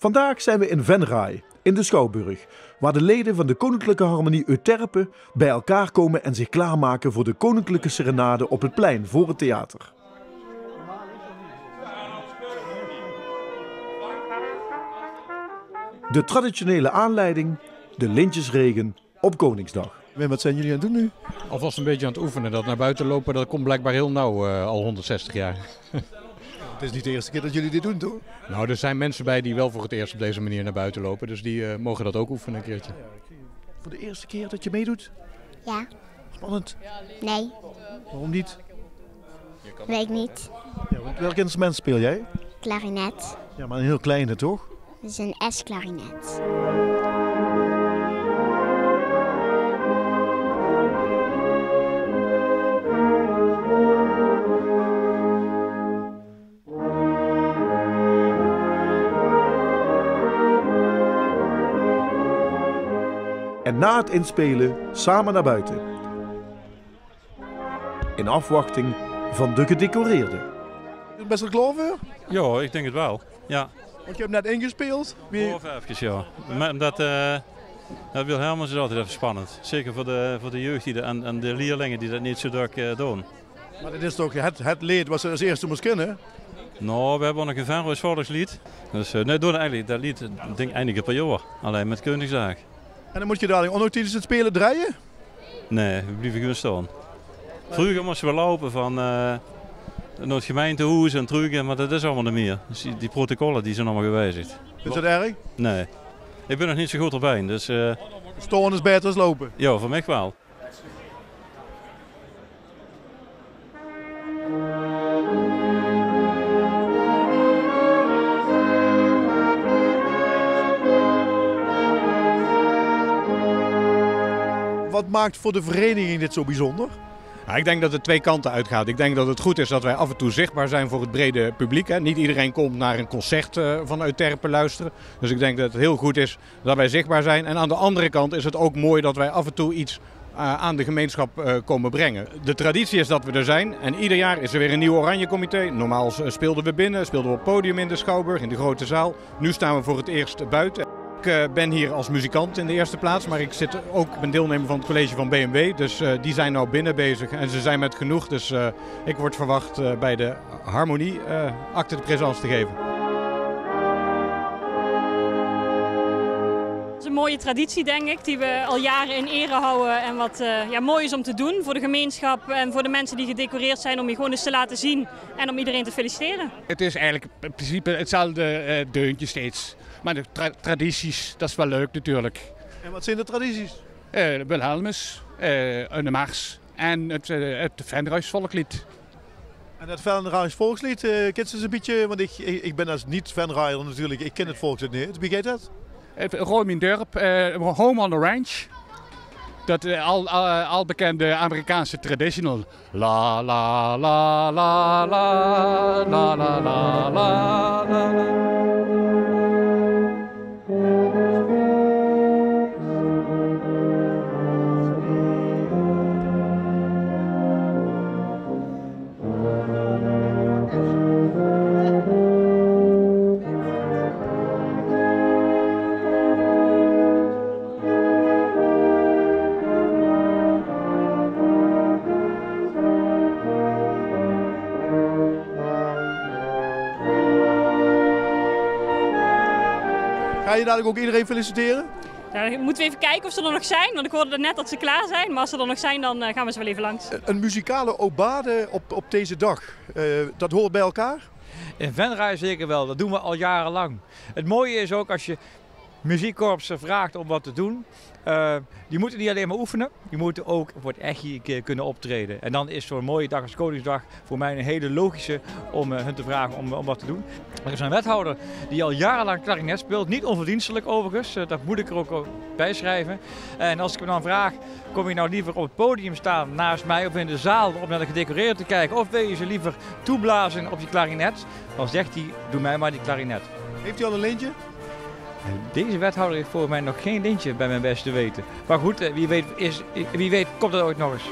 Vandaag zijn we in Venray, in de Schouwburg, waar de leden van de Koninklijke Harmonie Euterpe bij elkaar komen en zich klaarmaken voor de koninklijke serenade op het plein voor het theater. De traditionele aanleiding, de lintjesregen op Koningsdag. Wim, wat zijn jullie aan het doen nu? Alvast een beetje aan het oefenen. Dat naar buiten lopen, dat komt blijkbaar heel nauw, al 160 jaar. Het is niet de eerste keer dat jullie dit doen, toch? Nou, er zijn mensen bij die wel voor het eerst op deze manier naar buiten lopen. Dus die mogen dat ook oefenen een keertje. Voor de eerste keer dat je meedoet? Ja. Spannend. Nee. Waarom niet? Weet ik niet. Ja, want welk instrument speel jij? Klarinet. Ja, maar een heel kleine, toch? Dat is een S-klarinet. En na het inspelen samen naar buiten. In afwachting van de gedecoreerden. Is het best wel klaar voor? Ja, ik denk het wel. Ja. Want je hebt net ingespeeld. Of even, ja. Maar omdat Wilhelmus is altijd even spannend. Zeker voor de jeugd en de leerlingen die dat niet zo druk doen. Maar dit is toch het lied wat ze als eerste moest kennen? Nou, we hebben nog een Venroys volkslied. Dus nee, doen eigenlijk dat lied, denk ik, eindigen per jaar. Alleen met Koningsdag. En dan moet je dadelijk ook nog tijdens het spelen draaien? Nee, we blijven gewoon staan. Vroeger moesten we lopen van naar het gemeentehuis en terug, maar dat is allemaal niet meer. Dus die protocollen die zijn allemaal gewijzigd. Is dat erg? Nee. Ik ben nog niet zo goed erbij, dus... Staan is beter dan lopen? Ja, voor mij wel. Wat maakt voor de vereniging dit zo bijzonder? Nou, ik denk dat het twee kanten uitgaat. Ik denk dat het goed is dat wij af en toe zichtbaar zijn voor het brede publiek. Hè. Niet iedereen komt naar een concert van Euterpe luisteren. Dus ik denk dat het heel goed is dat wij zichtbaar zijn. En aan de andere kant is het ook mooi dat wij af en toe iets aan de gemeenschap komen brengen. De traditie is dat we er zijn en ieder jaar is er weer een nieuw Oranje Comité. Normaal speelden we binnen, speelden we op het podium in de Schouwburg, in de grote zaal. Nu staan we voor het eerst buiten. Ik ben hier als muzikant in de eerste plaats, maar ik ben deelnemer van het college van BMW. Dus die zijn nou binnen bezig en ze zijn met genoeg. Dus ik word verwacht bij de harmonie acte de présence te geven. Het is een mooie traditie, denk ik, die we al jaren in ere houden. En wat mooi is om te doen voor de gemeenschap en voor de mensen die gedecoreerd zijn. Om je gewoon eens te laten zien en om iedereen te feliciteren. Het is eigenlijk in principe hetzelfde deuntje steeds. Maar de tradities, dat is wel leuk natuurlijk. En wat zijn de tradities? Wilhelmus, een mars en het Venrays volkslied. En het Venrays volkslied, kent ze een beetje, want ik ben als niet-Venrayer natuurlijk, ik ken het volkslied niet. Wie gaat dat? Gewoon mijn dorp, Home on the Ranch. Dat al bekende Amerikaanse traditional. La la la la la la la la la la. Ga je dadelijk ook iedereen feliciteren? Ja, dan moeten we even kijken of ze er nog zijn, want ik hoorde net dat ze klaar zijn. Maar als ze er nog zijn, dan gaan we ze wel even langs. Een muzikale obade op deze dag, dat hoort bij elkaar? In Venray zeker wel, dat doen we al jarenlang. Het mooie is ook als je muziekkorpsen vraagt om wat te doen. Die moeten niet alleen maar oefenen, die moeten ook voor het echt een keer kunnen optreden. En dan is zo'n mooie dag als Koningsdag voor mij een hele logische om hun te vragen om wat te doen. Er is een wethouder die al jarenlang klarinet speelt, niet onverdienstelijk overigens, dat moet ik er ook bij schrijven. En als ik hem dan vraag, kom je nou liever op het podium staan naast mij of in de zaal om naar de gedecoreerden te kijken, of wil je ze liever toeblazen op je klarinet, dan zegt hij, doe mij maar die klarinet. Heeft hij al een lintje? Deze wethouder heeft voor mij nog geen lintje bij mijn beste weten. Maar goed, wie weet komt het ooit nog eens.